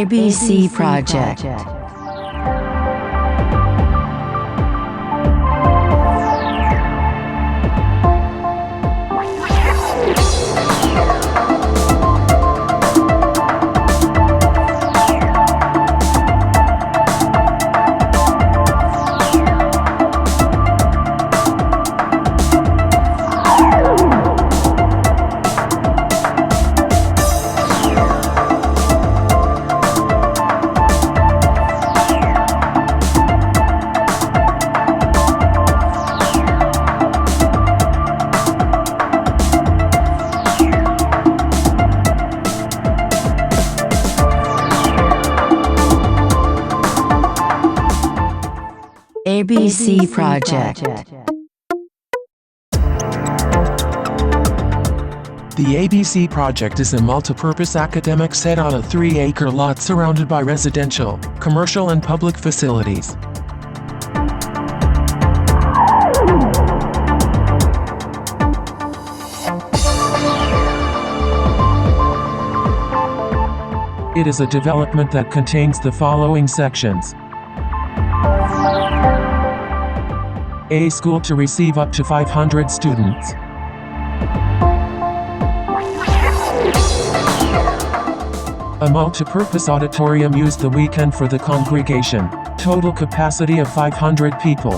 ABC Project. ABC Project. The ABC Project is a multipurpose academic set on a 3-acre lot surrounded by residential, commercial and public facilities. It is a development that contains the following sections. A school to receive up to 500 students. A multipurpose auditorium used the weekend for the congregation. Total capacity of 500 people.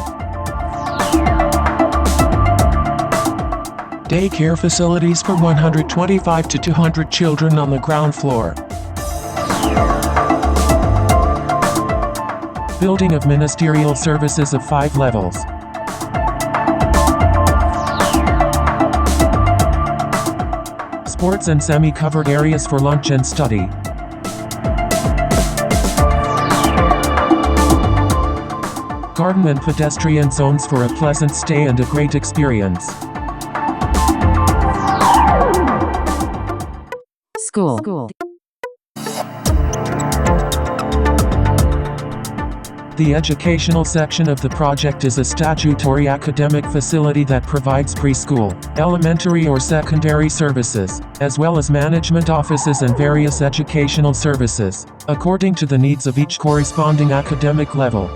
Daycare facilities for 125 to 200 children on the ground floor. Building of ministerial services of 5 levels. Sports and semi-covered areas for lunch and study. Garden and pedestrian zones for a pleasant stay and a great experience. School. The educational section of the project is a statutory academic facility that provides preschool, elementary or secondary services, as well as management offices and various educational services, according to the needs of each corresponding academic level.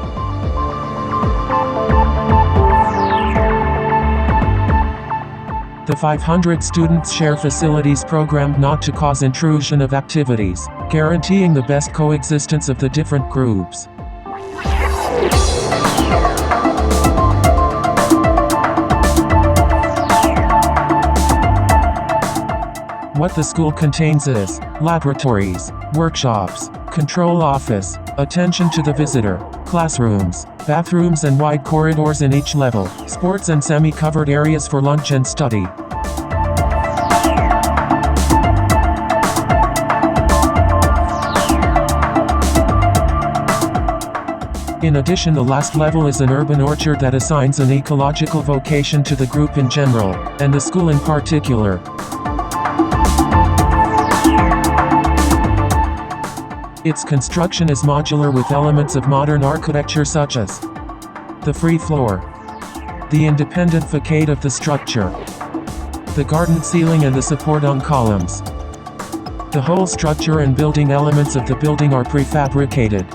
The 500 students share facilities programmed not to cause intrusion of activities, guaranteeing the best coexistence of the different groups. What the school contains is laboratories, workshops, control office, attention to the visitor, classrooms, bathrooms and wide corridors in each level, sports and semi-covered areas for lunch and study. In addition, the last level is an urban orchard that assigns an ecological vocation to the group in general, and the school in particular. Its construction is modular with elements of modern architecture such as the free floor, the independent facade of the structure, the garden ceiling and the support on columns. The whole structure and building elements of the building are prefabricated.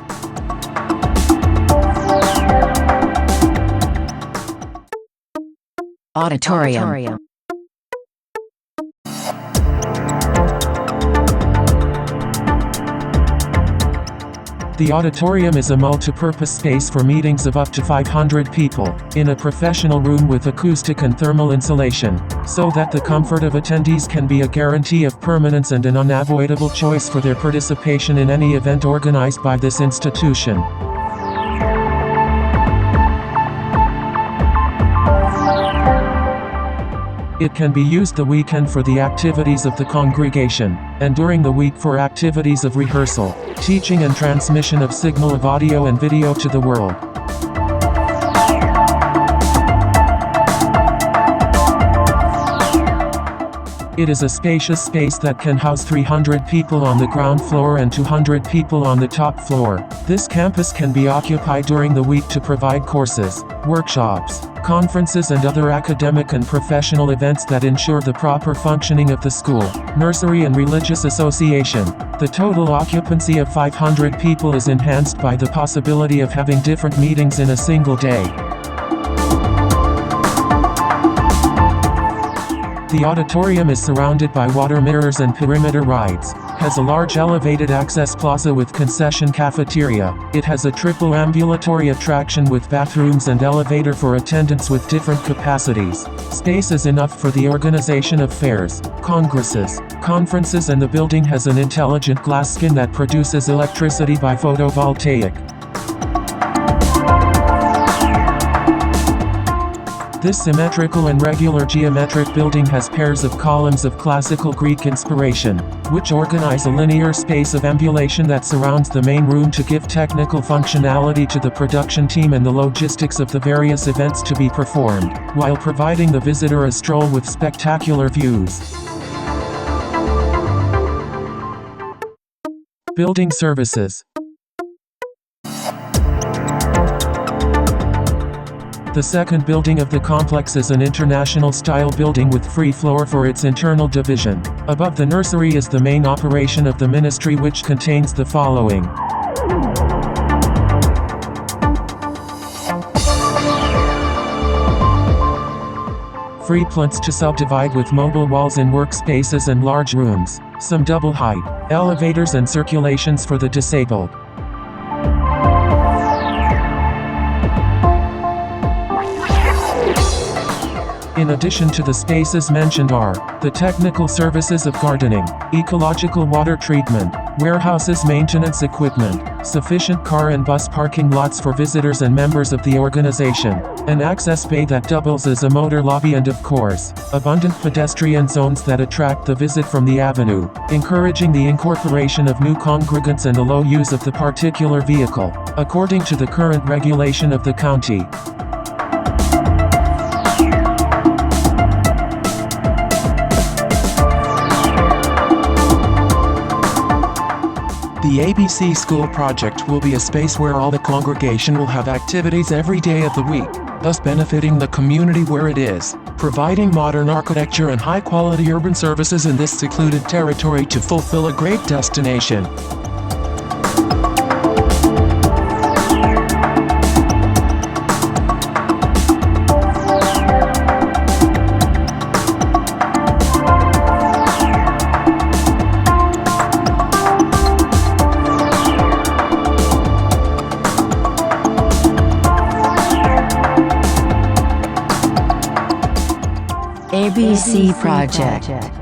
Auditorium. The auditorium is a multipurpose space for meetings of up to 500 people, in a professional room with acoustic and thermal insulation, so that the comfort of attendees can be a guarantee of permanence and an unavoidable choice for their participation in any event organized by this institution. It can be used the weekend for the activities of the congregation, and during the week for activities of rehearsal, teaching and transmission of signal of audio and video to the world. It is a spacious space that can house 300 people on the ground floor and 200 people on the top floor. This campus can be occupied during the week to provide courses, workshops, conferences and other academic and professional events that ensure the proper functioning of the school, nursery and religious association. The total occupancy of 500 people is enhanced by the possibility of having different meetings in a single day. The auditorium is surrounded by water mirrors and perimeter rides, has a large elevated access plaza with concession cafeteria. It has a triple ambulatory attraction with bathrooms and elevator for attendants with different capacities. Space is enough for the organization of fairs, congresses, conferences, and the building has an intelligent glass skin that produces electricity by photovoltaic. This symmetrical and regular geometric building has pairs of columns of classical Greek inspiration, which organize a linear space of ambulation that surrounds the main room to give technical functionality to the production team and the logistics of the various events to be performed, while providing the visitor a stroll with spectacular views. Building services. The second building of the complex is an international-style building with free floor for its internal division. Above the nursery is the main operation of the ministry, which contains the following. Free plinths to subdivide with mobile walls in workspaces and large rooms, some double height, elevators and circulations for the disabled. In addition to the spaces mentioned are the technical services of gardening, ecological water treatment, warehouses, maintenance equipment, sufficient car and bus parking lots for visitors and members of the organization, an access bay that doubles as a motor lobby, and of course, abundant pedestrian zones that attract the visit from the avenue, encouraging the incorporation of new congregants and the low use of the particular vehicle, according to the current regulation of the county. The ABC School project will be a space where all the congregation will have activities every day of the week, thus benefiting the community where it is, providing modern architecture and high-quality urban services in this secluded territory to fulfill a great destination. ABC Project.